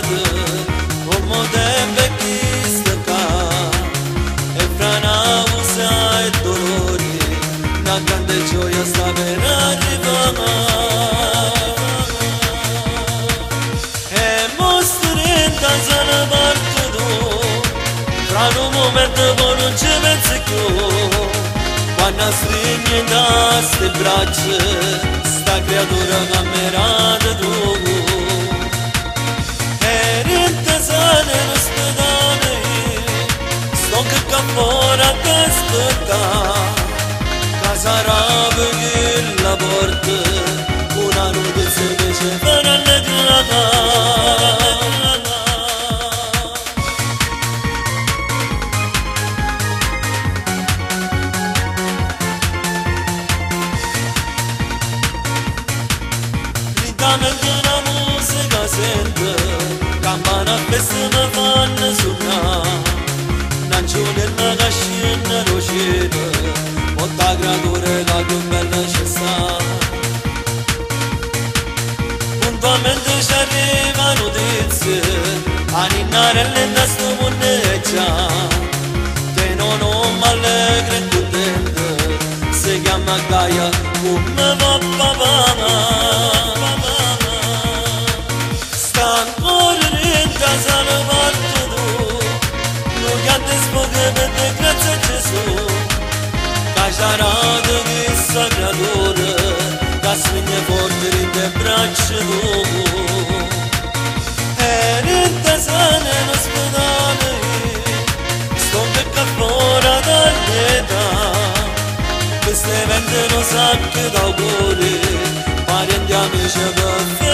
gradë, o modem vekis të ka, e franavo se ai dolori, na grande gioia sta per arrivare. E mostrin da zona bartudo, tra un momento buono non ci pensi più, quando stringi in queste braccia, sta creatura camminata tu. E rintasane in ospedale, sto che campora che aspetta, casa rave che la porta, una notizia che ci farà le Mente la musica sente, campana spesso mi fanno suonare, non c'è una cascina roscina, motta creatura la più bella ci sta. Puntualmente ci arriva notizie, a ninnarelle da sto monneggia, che non ho m'allegra e contenta, si chiama Gaia come va papà. Sana bartudo, nu gante spogamente grazie a Gesù, cajarada di sagradore, da svigne forte in te braccia tu. E rintasane in ospedale, sto becca fuori dall'età, queste vente non sa che d'auguri, parenti amici per